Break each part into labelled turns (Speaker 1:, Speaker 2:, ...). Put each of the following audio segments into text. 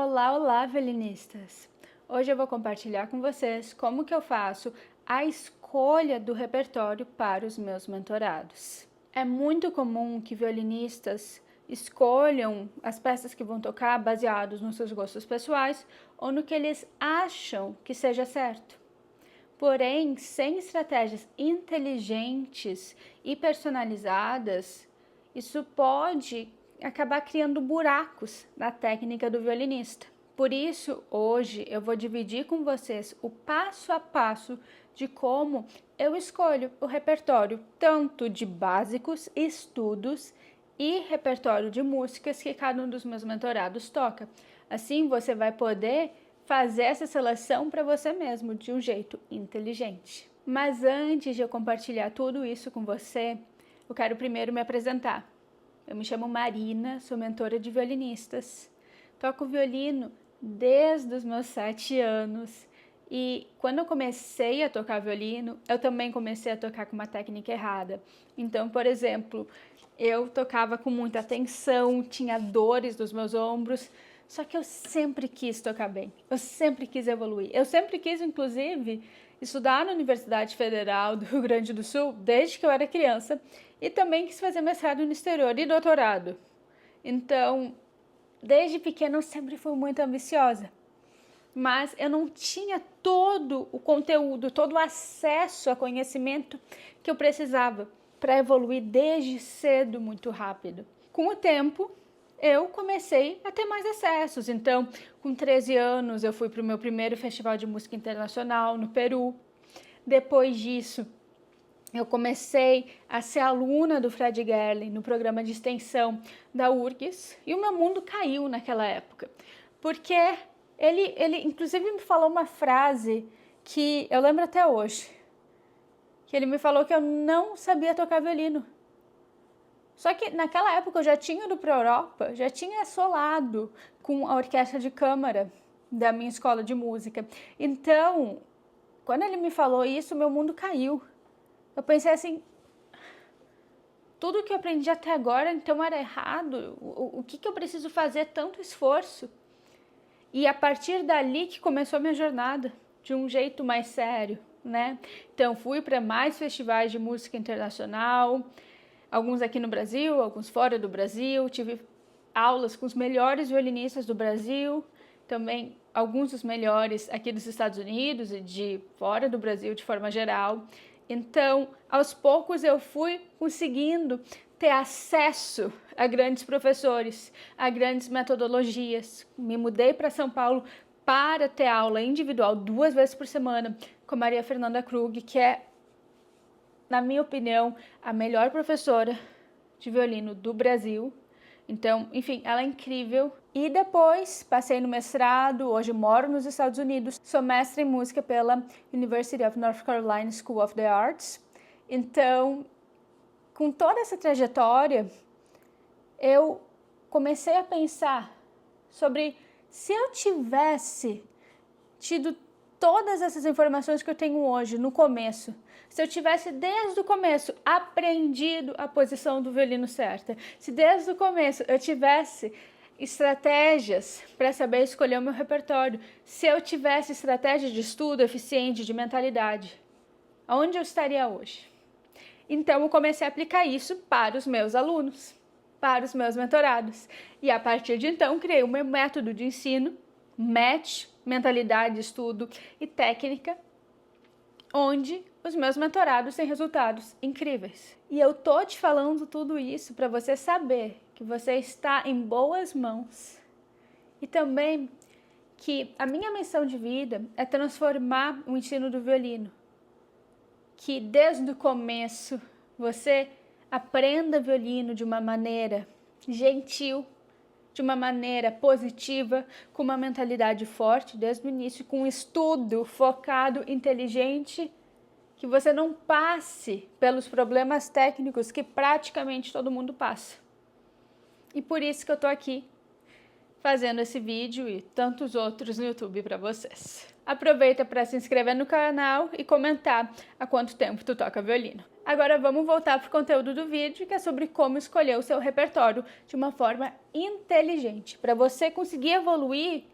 Speaker 1: Olá, olá, violinistas! Hoje eu vou compartilhar com vocês como que eu faço a escolha do repertório para os meus mentorados. É muito comum que violinistas escolham as peças que vão tocar baseados nos seus gostos pessoais ou no que eles acham que seja certo. Porém, sem estratégias inteligentes e personalizadas, isso pode acabar criando buracos na técnica do violinista. Por isso, hoje eu vou dividir com vocês o passo a passo de como eu escolho o repertório, tanto de básicos, estudos e repertório de músicas que cada um dos meus mentorados toca. Assim, você vai poder fazer essa seleção para você mesmo de um jeito inteligente. Mas antes de eu compartilhar tudo isso com você, eu quero primeiro me apresentar. Eu me chamo Marina, sou mentora de violinistas. Toco violino desde os meus 7 anos. E quando eu comecei a tocar violino, eu também comecei a tocar com uma técnica errada. Então, por exemplo, eu tocava com muita tensão, tinha dores nos meus ombros, só que eu sempre quis tocar bem, eu sempre quis evoluir. Eu sempre quis, inclusive, estudar na Universidade Federal do Rio Grande do Sul, desde que eu era criança, e também quis fazer mestrado no exterior e doutorado. Então, desde pequena eu sempre fui muito ambiciosa, mas eu não tinha todo o conteúdo, todo o acesso a conhecimento que eu precisava para evoluir desde cedo muito rápido. Com o tempo, eu comecei a ter mais acessos. Então, com 13 anos, eu fui para o meu primeiro festival de música internacional no Peru. Depois disso, eu comecei a ser aluna do Fred Gerling no programa de extensão da URGS e o meu mundo caiu naquela época, porque ele inclusive me falou uma frase que eu lembro até hoje, que ele me falou que eu não sabia tocar violino. Só que naquela época eu já tinha ido para a Europa, já tinha solado com a orquestra de câmara da minha escola de música. Então, quando ele me falou isso, meu mundo caiu. Eu pensei assim, tudo que eu aprendi até agora então era errado, o que eu preciso fazer tanto esforço? E a partir dali que começou a minha jornada, de um jeito mais sério, né? Então fui para mais festivais de música internacional, alguns aqui no Brasil, alguns fora do Brasil, tive aulas com os melhores violinistas do Brasil, também alguns dos melhores aqui dos Estados Unidos e de fora do Brasil de forma geral. Então, aos poucos eu fui conseguindo ter acesso a grandes professores, a grandes metodologias. Me mudei para São Paulo para ter aula individual 2 vezes por semana com a Maria Fernanda Krug, que é, na minha opinião, a melhor professora de violino do Brasil. Então, enfim, ela é incrível. E depois passei no mestrado, hoje moro nos Estados Unidos, sou mestre em música pela University of North Carolina School of the Arts. Então, com toda essa trajetória, eu comecei a pensar sobre se eu tivesse tido todas essas informações que eu tenho hoje no começo, se eu tivesse desde o começo aprendido a posição do violino certa, se desde o começo eu tivesse estratégias para saber escolher o meu repertório, se eu tivesse estratégia de estudo eficiente, de mentalidade, aonde eu estaria hoje? Então eu comecei a aplicar isso para os meus alunos, para os meus mentorados. E a partir de então criei o meu método de ensino, match, mentalidade, estudo e técnica, onde os meus mentorados têm resultados incríveis. E eu tô te falando tudo isso para você saber que você está em boas mãos e também que a minha missão de vida é transformar o ensino do violino. Que desde o começo você aprenda violino de uma maneira gentil, de uma maneira positiva, com uma mentalidade forte desde o início, com um estudo focado, inteligente, que você não passe pelos problemas técnicos que praticamente todo mundo passa. E por isso que eu tô aqui, fazendo esse vídeo e tantos outros no YouTube para vocês. Aproveita para se inscrever no canal e comentar há quanto tempo tu toca violino. Agora vamos voltar para o conteúdo do vídeo, que é sobre como escolher o seu repertório de uma forma inteligente, para você conseguir evoluir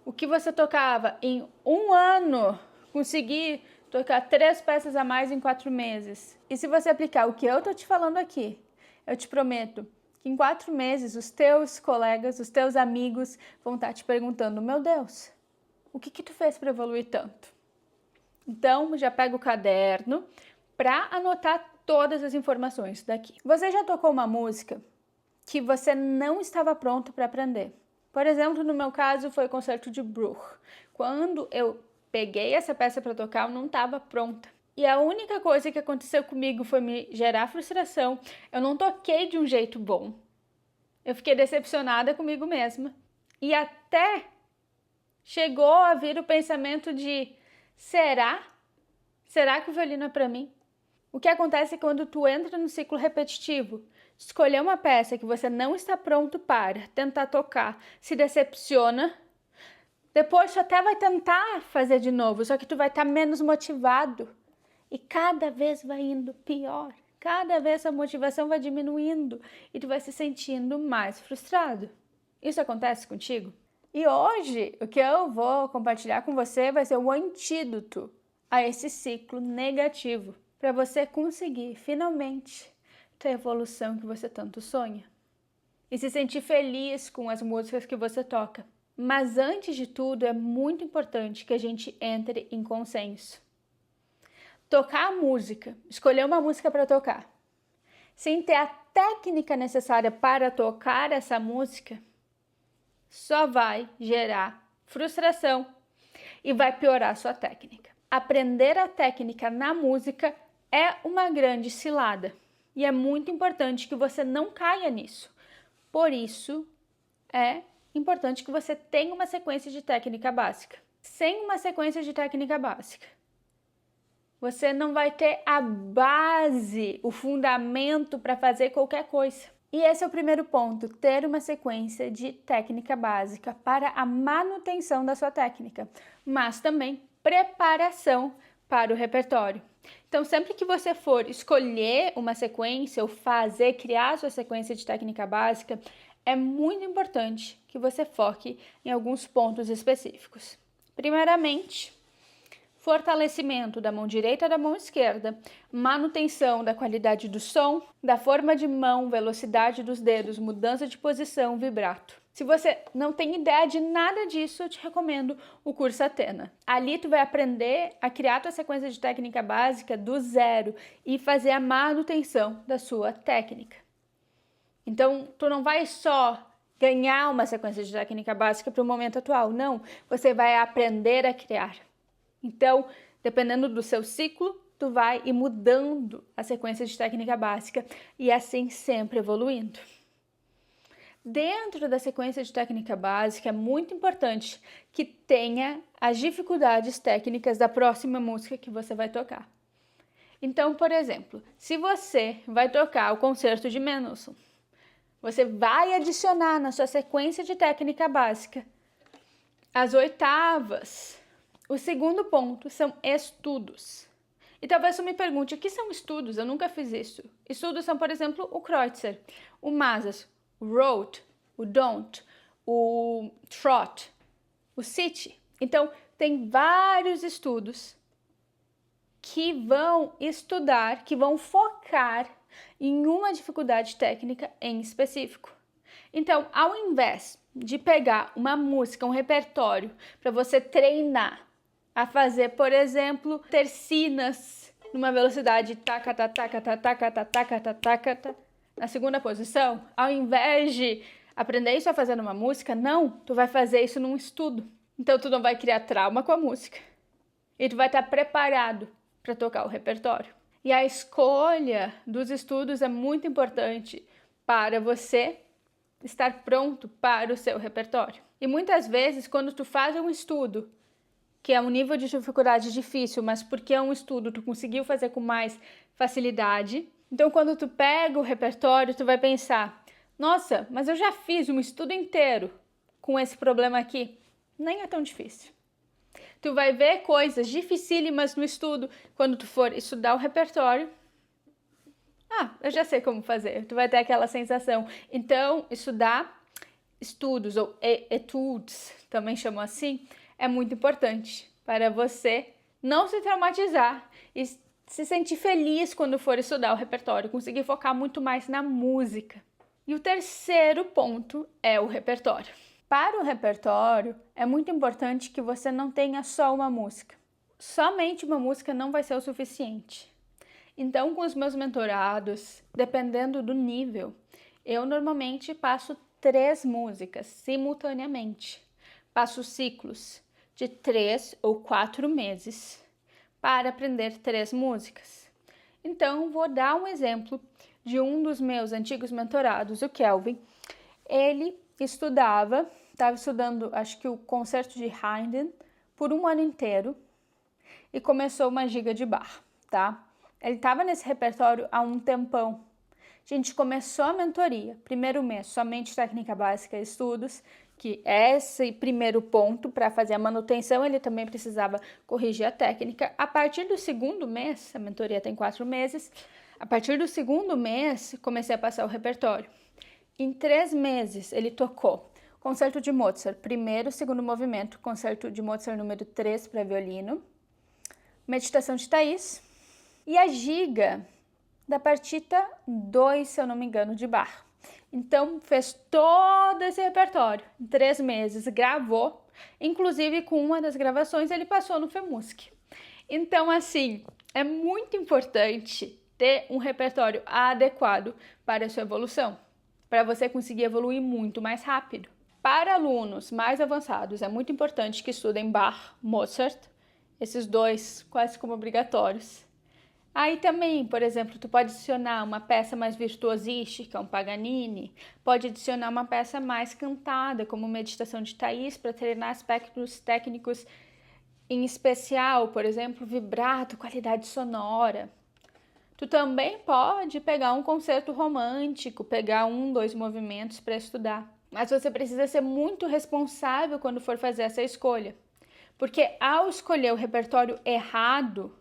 Speaker 1: o que você tocava em um ano, conseguir tocar 3 peças a mais em 4 meses. E se você aplicar o que eu tô te falando aqui, eu te prometo que em 4 meses os teus colegas, os teus amigos vão estar te perguntando: meu Deus, o que tu fez para evoluir tanto? Então, já pega o caderno para anotar todas as informações daqui. Você já tocou uma música que você não estava pronto para aprender? Por exemplo, no meu caso foi o Concerto de Bruch. Quando eu peguei essa peça para tocar, eu não estava pronta. E a única coisa que aconteceu comigo foi me gerar frustração. Eu não toquei de um jeito bom. Eu fiquei decepcionada comigo mesma. E até chegou a vir o pensamento de: será? Será que o violino é para mim? O que acontece é que quando tu entra no ciclo repetitivo, escolher uma peça que você não está pronto para tentar tocar, se decepciona, depois tu até vai tentar fazer de novo, só que tu vai estar menos motivado e cada vez vai indo pior. Cada vez a motivação vai diminuindo e tu vai se sentindo mais frustrado. Isso acontece contigo? E hoje, o que eu vou compartilhar com você vai ser o antídoto a esse ciclo negativo, para você conseguir finalmente ter a evolução que você tanto sonha e se sentir feliz com as músicas que você toca. Mas antes de tudo, é muito importante que a gente entre em consenso. Tocar a música, escolher uma música para tocar, sem ter a técnica necessária para tocar essa música, só vai gerar frustração e vai piorar a sua técnica. Aprender a técnica na música é uma grande cilada e é muito importante que você não caia nisso. Por isso, é importante que você tenha uma sequência de técnica básica. Sem uma sequência de técnica básica, você não vai ter a base, o fundamento para fazer qualquer coisa. E esse é o primeiro ponto, ter uma sequência de técnica básica para a manutenção da sua técnica, mas também preparação para o repertório. Então, sempre que você for escolher uma sequência ou criar a sua sequência de técnica básica, é muito importante que você foque em alguns pontos específicos. Primeiramente, fortalecimento da mão direita e da mão esquerda, manutenção da qualidade do som, da forma de mão, velocidade dos dedos, mudança de posição, vibrato. Se você não tem ideia de nada disso, eu te recomendo o curso Athena. Ali tu vai aprender a criar tua sequência de técnica básica do zero e fazer a manutenção da sua técnica. Então, tu não vai só ganhar uma sequência de técnica básica para o momento atual, não. Você vai aprender a criar. Então, dependendo do seu ciclo, tu vai ir mudando a sequência de técnica básica e assim sempre evoluindo. Dentro da sequência de técnica básica, é muito importante que tenha as dificuldades técnicas da próxima música que você vai tocar. Então, por exemplo, se você vai tocar o Concerto de Mendelssohn, você vai adicionar na sua sequência de técnica básica as oitavas. O segundo ponto são estudos. E talvez você me pergunte, o que são estudos? Eu nunca fiz isso. Estudos são, por exemplo, o Kreutzer, o Mazas, o Rode, o Don't, o Trot, o City. Então, tem vários estudos que vão estudar, que vão focar em uma dificuldade técnica em específico. Então, ao invés de pegar uma música, um repertório, para você treinar a fazer, por exemplo, tercinas numa velocidade taca, taca, taca, taca, taca, taca, taca, taca, na segunda posição, ao invés de aprender isso a fazer numa música, não, tu vai fazer isso num estudo. Então, tu não vai criar trauma com a música e tu vai estar preparado para tocar o repertório. E a escolha dos estudos é muito importante para você estar pronto para o seu repertório. E muitas vezes, quando tu faz um estudo, que é um nível de dificuldade difícil, mas porque é um estudo, tu conseguiu fazer com mais facilidade. Então, quando tu pega o repertório, tu vai pensar, nossa, mas eu já fiz um estudo inteiro com esse problema aqui? Nem é tão difícil. Tu vai ver coisas dificílimas no estudo quando tu for estudar o repertório. Eu já sei como fazer. Tu vai ter aquela sensação. Então, estudar estudos ou etudes, também chamam assim, é muito importante para você não se traumatizar e se sentir feliz quando for estudar o repertório, conseguir focar muito mais na música. E o terceiro ponto é o repertório. Para o repertório, é muito importante que você não tenha só uma música. Somente uma música não vai ser o suficiente. Então, com os meus mentorados, dependendo do nível, eu normalmente passo 3 músicas simultaneamente. Passo ciclos de 3 ou 4 meses para aprender 3 músicas. Então, vou dar um exemplo de um dos meus antigos mentorados, o Kelvin. Ele estava estudando, acho que o concerto de Haydn por 1 ano inteiro e começou uma giga de Bach, tá? Ele estava nesse repertório há um tempão. A gente começou a mentoria, primeiro mês, somente técnica básica e estudos, que é esse primeiro ponto para fazer a manutenção, ele também precisava corrigir a técnica. A partir do segundo mês, a mentoria tem 4 meses, a partir do segundo mês, comecei a passar o repertório. Em 3 meses, ele tocou Concerto de Mozart, primeiro, segundo movimento, Concerto de Mozart número 3 para violino, Meditação de Thais e a giga da partita 2, se eu não me engano, de Bach. Então, fez todo esse repertório em 3 meses, gravou, inclusive com uma das gravações ele passou no FEMUSC. Então, assim, é muito importante ter um repertório adequado para a sua evolução, para você conseguir evoluir muito mais rápido. Para alunos mais avançados, é muito importante que estudem Bach, Mozart, esses 2 quase como obrigatórios. Aí também, por exemplo, tu pode adicionar uma peça mais virtuosística, um Paganini, pode adicionar uma peça mais cantada, como Meditação de Thais, para treinar aspectos técnicos em especial, por exemplo, vibrato, qualidade sonora. Tu também pode pegar um concerto romântico, pegar 1, 2 movimentos para estudar. Mas você precisa ser muito responsável quando for fazer essa escolha. Porque ao escolher o repertório errado,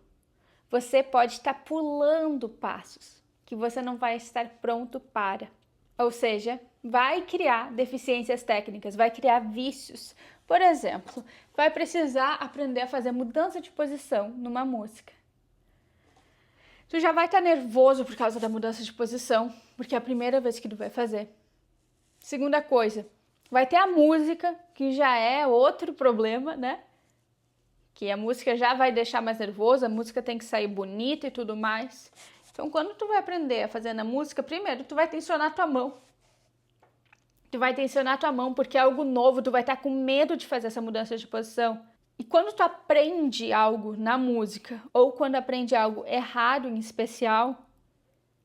Speaker 1: você pode estar pulando passos que você não vai estar pronto para. Ou seja, vai criar deficiências técnicas, vai criar vícios. Por exemplo, vai precisar aprender a fazer mudança de posição numa música. Tu já vai estar nervoso por causa da mudança de posição, porque é a primeira vez que tu vai fazer. Segunda coisa, vai ter a música, que já é outro problema, né? Que a música já vai deixar mais nervoso, a música tem que sair bonita e tudo mais. Então, quando tu vai aprender a fazer na música, primeiro, tu vai tensionar tua mão. Tu vai tensionar tua mão porque é algo novo, tu vai estar com medo de fazer essa mudança de posição. E quando tu aprende algo na música, ou quando aprende algo errado em especial,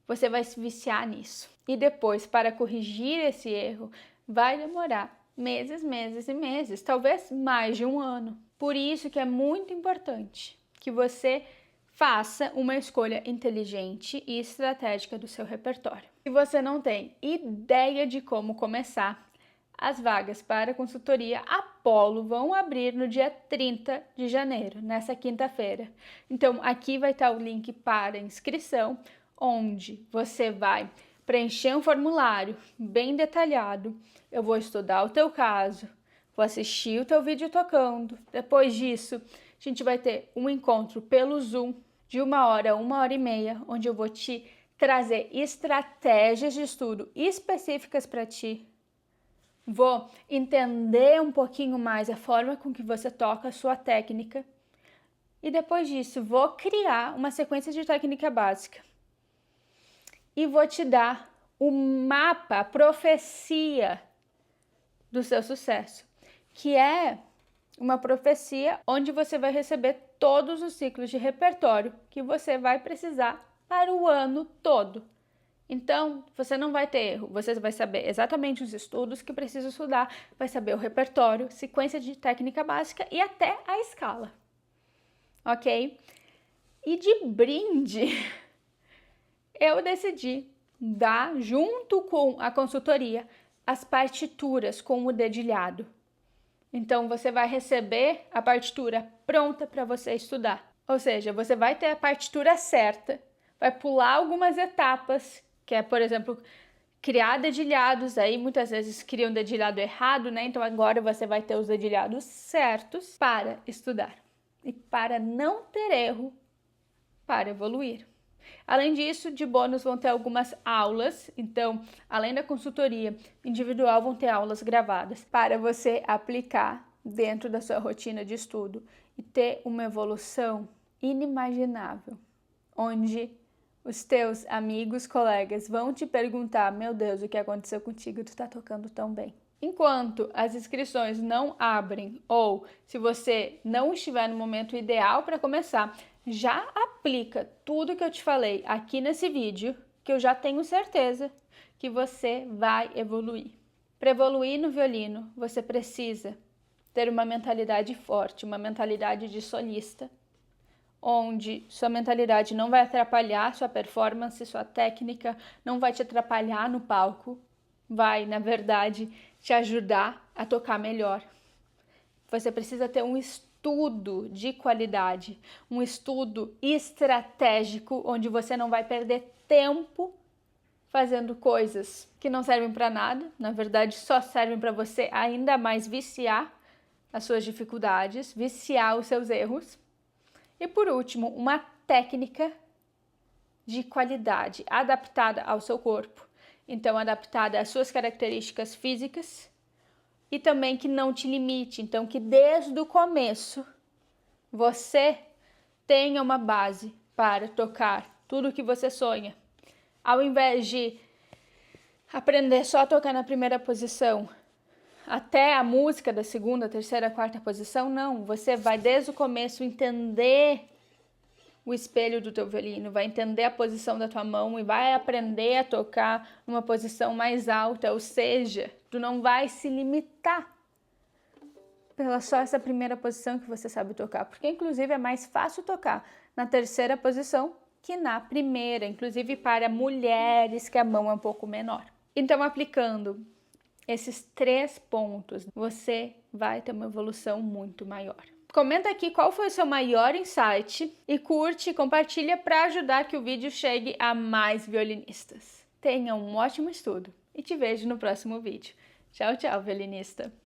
Speaker 1: você vai se viciar nisso. E depois, para corrigir esse erro, vai demorar meses, meses e meses, talvez mais de 1 ano. Por isso que é muito importante que você faça uma escolha inteligente e estratégica do seu repertório. Se você não tem ideia de como começar, as vagas para a consultoria Apollo vão abrir no dia 30 de janeiro, nessa quinta-feira. Então, aqui vai estar o link para inscrição, onde você vai preencher um formulário bem detalhado. Eu vou estudar o teu caso, vou assistir o teu vídeo tocando. Depois disso, a gente vai ter um encontro pelo Zoom de 1 hora, 1h30, onde eu vou te trazer estratégias de estudo específicas para ti. Vou entender um pouquinho mais a forma com que você toca a sua técnica. E depois disso, vou criar uma sequência de técnica básica. E vou te dar o mapa, a profecia do seu sucesso, que é uma profecia onde você vai receber todos os ciclos de repertório que você vai precisar para o ano todo. Então, você não vai ter erro, você vai saber exatamente os estudos que precisa estudar, vai saber o repertório, sequência de técnica básica e até a escala, ok? E de brinde, eu decidi dar, junto com a consultoria, as partituras com o dedilhado. Então, você vai receber a partitura pronta para você estudar. Ou seja, você vai ter a partitura certa, vai pular algumas etapas, que é, por exemplo, criar dedilhados. Aí, muitas vezes, criam dedilhado errado, né? Então, agora você vai ter os dedilhados certos para estudar. E para não ter erro, para evoluir. Além disso, de bônus vão ter algumas aulas, então, além da consultoria individual, vão ter aulas gravadas para você aplicar dentro da sua rotina de estudo e ter uma evolução inimaginável, onde os teus amigos, colegas vão te perguntar: meu Deus, o que aconteceu contigo? Tu tá tocando tão bem. Enquanto as inscrições não abrem ou se você não estiver no momento ideal para começar, já aplica tudo que eu te falei aqui nesse vídeo, que eu já tenho certeza que você vai evoluir. Para evoluir no violino, você precisa ter uma mentalidade forte, uma mentalidade de solista, onde sua mentalidade não vai atrapalhar sua performance, sua técnica, não vai te atrapalhar no palco, vai, na verdade, te ajudar a tocar melhor. Você precisa ter um estudo de qualidade, um estudo estratégico, onde você não vai perder tempo fazendo coisas que não servem para nada, na verdade só servem para você ainda mais viciar as suas dificuldades, viciar os seus erros. E por último, uma técnica de qualidade, adaptada ao seu corpo, então adaptada às suas características físicas e também que não te limite, então que desde o começo você tenha uma base para tocar tudo o que você sonha. Ao invés de aprender só a tocar na primeira posição até a música da segunda, terceira, quarta posição, não. Você vai desde o começo entender o espelho do teu violino, vai entender a posição da tua mão e vai aprender a tocar numa posição mais alta, ou seja, tu não vai se limitar pela só essa primeira posição que você sabe tocar, porque inclusive é mais fácil tocar na terceira posição que na primeira, inclusive para mulheres que a mão é um pouco menor. Então, aplicando esses 3 pontos, você vai ter uma evolução muito maior. Comenta aqui qual foi o seu maior insight e curte e compartilha para ajudar que o vídeo chegue a mais violinistas. Tenha um ótimo estudo e te vejo no próximo vídeo. Tchau, tchau, violinista!